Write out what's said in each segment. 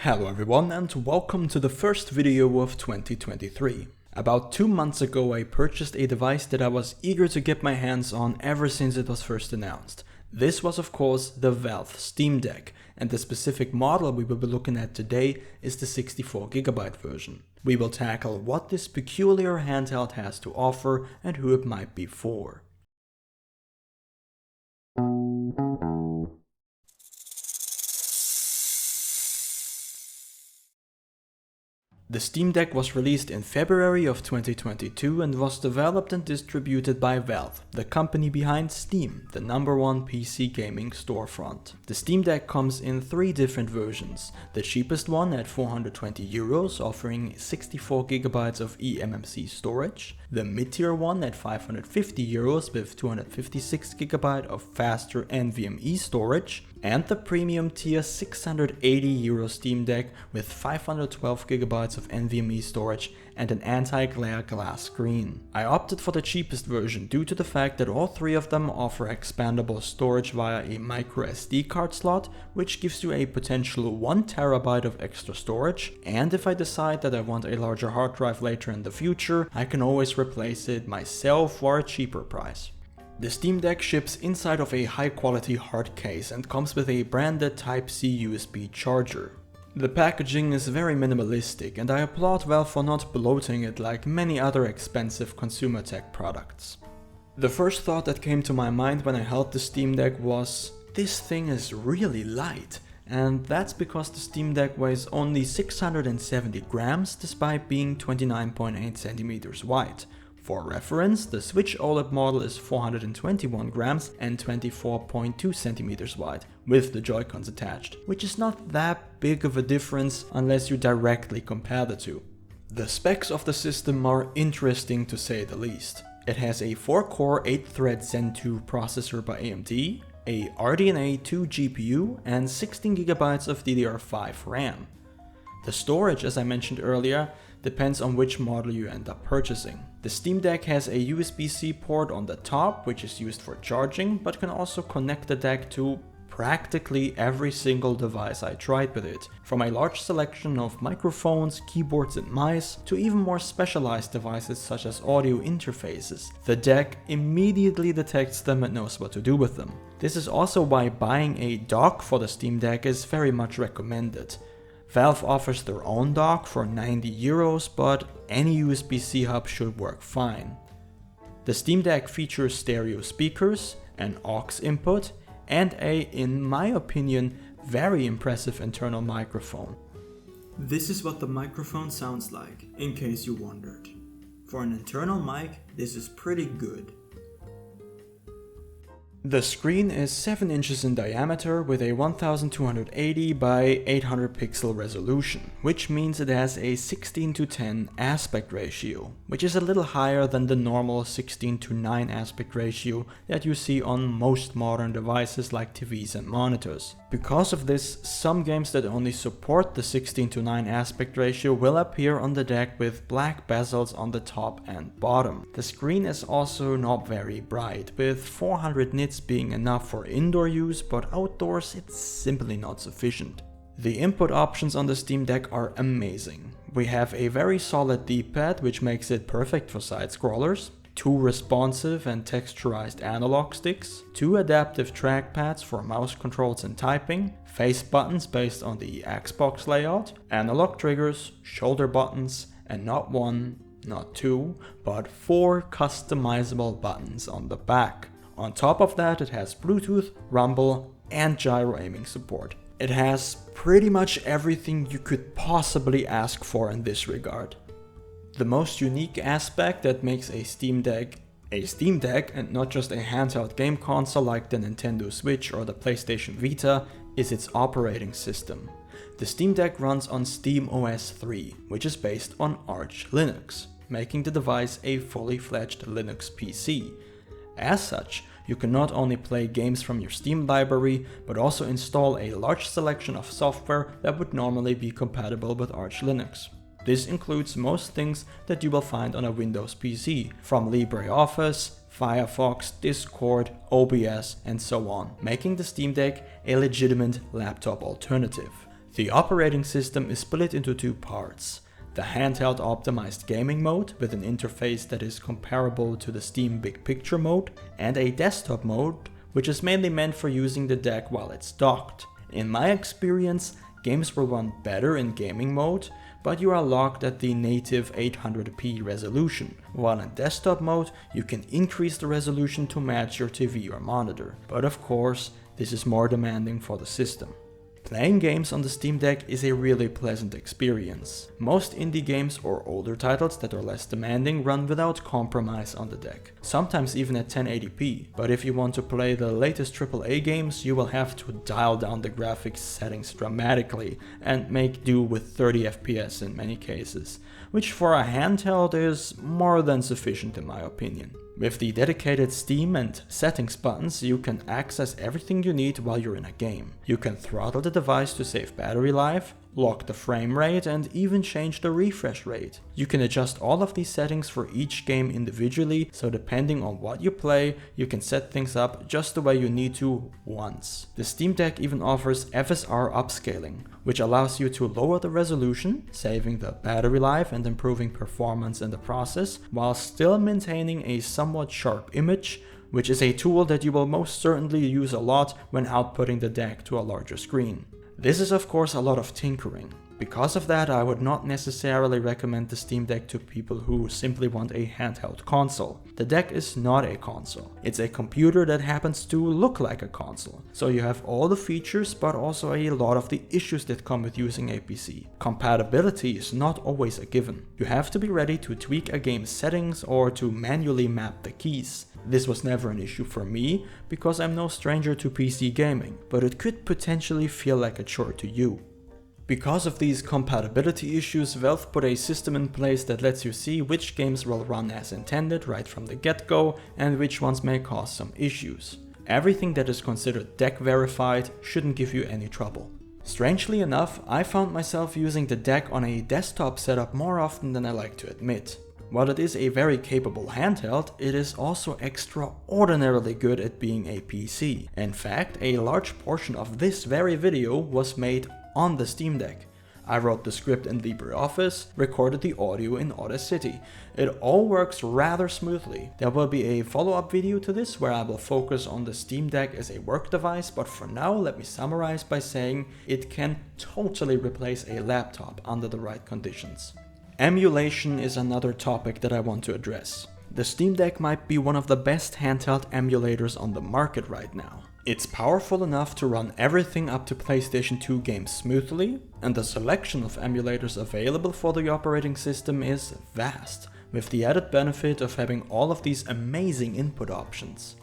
Hello everyone and welcome to the first video of 2023. About 2 months ago I purchased a device that I was eager to get my hands on ever since it was first announced. This was of course the Valve Steam Deck, and the specific model we will be looking at today is the 64GB version. We will tackle what this peculiar handheld has to offer and who it might be for. The Steam Deck was released in February of 2022 and was developed and distributed by Valve, the company behind Steam, the #1 PC gaming storefront. The Steam Deck comes in 3 different versions, the cheapest one at €420 offering 64GB of eMMC storage, the mid-tier one at €550 with 256GB of faster NVMe storage, and the premium tier €680 Steam Deck with 512GB of NVMe storage and an anti-glare glass screen. I opted for the cheapest version due to the fact that all 3 of them offer expandable storage via a microSD card slot, which gives you a potential 1TB of extra storage, and if I decide that I want a larger hard drive later in the future, I can always replace it myself for a cheaper price. The Steam Deck ships inside of a high quality hard case and comes with a branded Type-C USB charger. The packaging is very minimalistic and I applaud Valve for not bloating it like many other expensive consumer tech products. The first thought that came to my mind when I held the Steam Deck was, this thing is really light. And that's because the Steam Deck weighs only 670 grams despite being 29.8 centimeters wide. For reference, the Switch OLED model is 421 grams and 24.2 centimeters wide, with the Joy-Cons attached, which is not that big of a difference unless you directly compare the two. The specs of the system are interesting to say the least. It has a 4-core 8-thread Zen 2 processor by AMD, a RDNA 2 GPU, and 16GB of DDR5 RAM. The storage, as I mentioned earlier, depends on which model you end up purchasing. The Steam Deck has a USB-C port on the top, which is used for charging, but can also connect the deck to practically every single device I tried with it, from a large selection of microphones, keyboards and mice, to even more specialized devices such as audio interfaces. The deck immediately detects them and knows what to do with them. This is also why buying a dock for the Steam Deck is very much recommended. Valve offers their own dock for €90, but any USB-C hub should work fine. The Steam Deck features stereo speakers, an aux input, and a, in my opinion, very impressive internal microphone. This is what the microphone sounds like, in case you wondered. For an internal mic, this is pretty good. The screen is 7 inches in diameter with a 1280 by 800 pixel resolution, which means it has a 16:10 aspect ratio, which is a little higher than the normal 16:9 aspect ratio that you see on most modern devices like TVs and monitors. Because of this, some games that only support the 16:9 aspect ratio will appear on the deck with black bezels on the top and bottom. The screen is also not very bright, with 400 nits being enough for indoor use, but outdoors it's simply not sufficient. The input options on the Steam Deck are amazing. We have a very solid D-pad, which makes it perfect for side scrollers, 2 responsive and texturized analog sticks, 2 adaptive trackpads for mouse controls and typing, face buttons based on the Xbox layout, analog triggers, shoulder buttons, and not 1, not 2, but 4 customizable buttons on the back. On top of that, it has Bluetooth, rumble, and gyro aiming support. It has pretty much everything you could possibly ask for in this regard. The most unique aspect that makes a Steam Deck and not just a handheld game console like the Nintendo Switch or the PlayStation Vita is its operating system. The Steam Deck runs on SteamOS 3, which is based on Arch Linux, making the device a fully fledged Linux PC. As such, you can not only play games from your Steam library, but also install a large selection of software that would normally be compatible with Arch Linux. This includes most things that you will find on a Windows PC, from LibreOffice, Firefox, Discord, OBS, and so on, making the Steam Deck a legitimate laptop alternative. The operating system is split into two parts. The handheld optimized gaming mode with an interface that is comparable to the Steam Big Picture mode, and a desktop mode which is mainly meant for using the deck while it's docked. In my experience, games will run better in gaming mode, but you are locked at the native 800p resolution, while in desktop mode you can increase the resolution to match your TV or monitor, but of course this is more demanding for the system. Playing games on the Steam Deck is a really pleasant experience. Most indie games or older titles that are less demanding run without compromise on the deck, sometimes even at 1080p, but if you want to play the latest AAA games, you will have to dial down the graphics settings dramatically and make do with 30 FPS in many cases, which for a handheld is more than sufficient in my opinion. With the dedicated Steam and settings buttons, you can access everything you need while you're in a game. You can throttle the device to save battery life, lock the frame rate, and even change the refresh rate. You can adjust all of these settings for each game individually, so depending on what you play, you can set things up just the way you need to once. The Steam Deck even offers Fsr Upscaling, which allows you to lower the resolution, saving the battery life and improving performance in the process, while still maintaining a somewhat sharp image, which is a tool that you will most certainly use a lot when outputting the deck to a larger screen. This is of course a lot of tinkering. Because of that, I would not necessarily recommend the Steam Deck to people who simply want a handheld console. The deck is not a console. It's a computer that happens to look like a console. So you have all the features, but also a lot of the issues that come with using a PC. Compatibility is not always a given. You have to be ready to tweak a game's settings or to manually map the keys. This was never an issue for me, because I'm no stranger to PC gaming, but it could potentially feel like a chore to you. Because of these compatibility issues, Valve put a system in place that lets you see which games will run as intended right from the get-go and which ones may cause some issues. Everything that is considered deck verified shouldn't give you any trouble. Strangely enough, I found myself using the deck on a desktop setup more often than I like to admit. While it is a very capable handheld, it is also extraordinarily good at being a PC. In fact, a large portion of this very video was made on the Steam Deck. I wrote the script in LibreOffice, recorded the audio in Audacity. It all works rather smoothly. There will be a follow-up video to this where I will focus on the Steam Deck as a work device, but for now let me summarize by saying it can totally replace a laptop under the right conditions. Emulation is another topic that I want to address. The Steam Deck might be one of the best handheld emulators on the market right now. It's powerful enough to run everything up to PlayStation 2 games smoothly, and the selection of emulators available for the operating system is vast, with the added benefit of having all of these amazing input options.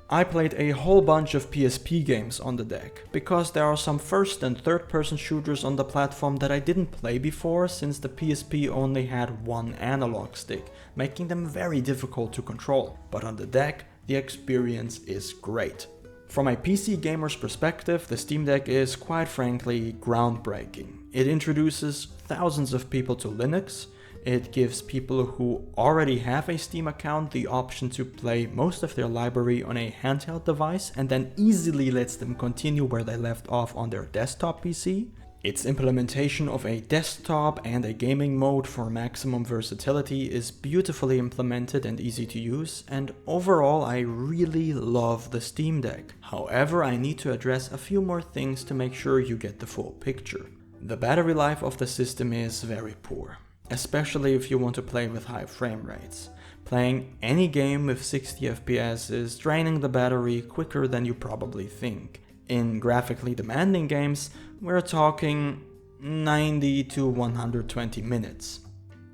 I played a whole bunch of PSP games on the deck, because there are some first and third person shooters on the platform that I didn't play before, since the PSP only had one analog stick, making them very difficult to control. But on the deck, the experience is great. From a PC gamer's perspective, the Steam Deck is quite frankly groundbreaking. It introduces thousands of people to Linux. It gives people who already have a Steam account the option to play most of their library on a handheld device and then easily lets them continue where they left off on their desktop PC. Its implementation of a desktop and a gaming mode for maximum versatility is beautifully implemented and easy to use, and overall I really love the Steam Deck. However, I need to address a few more things to make sure you get the full picture. The battery life of the system is very poor, especially if you want to play with high frame rates. Playing any game with 60 FPS is draining the battery quicker than you probably think. In graphically demanding games, we're talking 90 to 120 minutes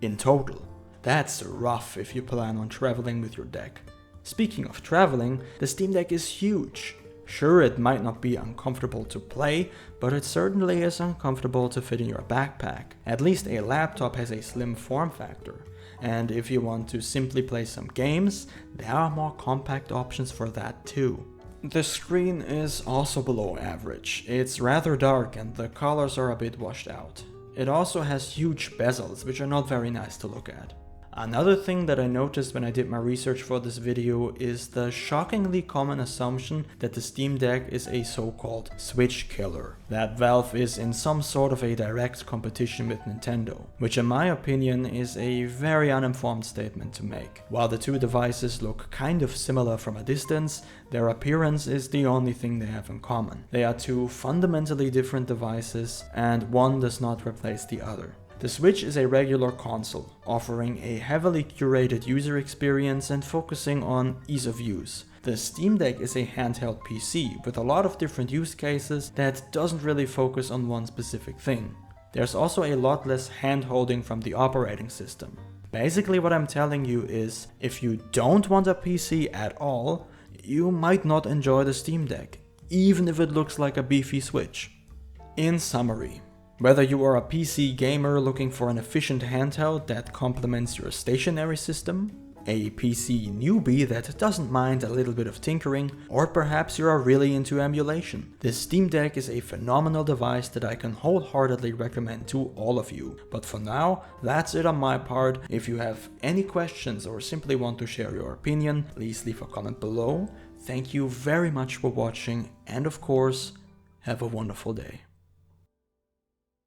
in total. That's rough if you plan on traveling with your deck. Speaking of traveling, the Steam Deck is huge. Sure, it might not be uncomfortable to play, but it certainly is uncomfortable to fit in your backpack. At least a laptop has a slim form factor. And if you want to simply play some games, there are more compact options for that too. The screen is also below average. It's rather dark and the colors are a bit washed out. It also has huge bezels, which are not very nice to look at. Another thing that I noticed when I did my research for this video is the shockingly common assumption that the Steam Deck is a so-called Switch killer, that Valve is in some sort of a direct competition with Nintendo, which in my opinion is a very uninformed statement to make. While the two devices look kind of similar from a distance, their appearance is the only thing they have in common. They are two fundamentally different devices, and one does not replace the other. The Switch is a regular console, offering a heavily curated user experience and focusing on ease of use. The Steam Deck is a handheld PC with a lot of different use cases that doesn't really focus on one specific thing. There's also a lot less hand-holding from the operating system. Basically what I'm telling you is, if you don't want a PC at all, you might not enjoy the Steam Deck, even if it looks like a beefy Switch. In summary, whether you are a PC gamer looking for an efficient handheld that complements your stationary system, a PC newbie that doesn't mind a little bit of tinkering, or perhaps you are really into emulation, this Steam Deck is a phenomenal device that I can wholeheartedly recommend to all of you. But for now, that's it on my part. If you have any questions or simply want to share your opinion, please leave a comment below. Thank you very much for watching, and of course, have a wonderful day.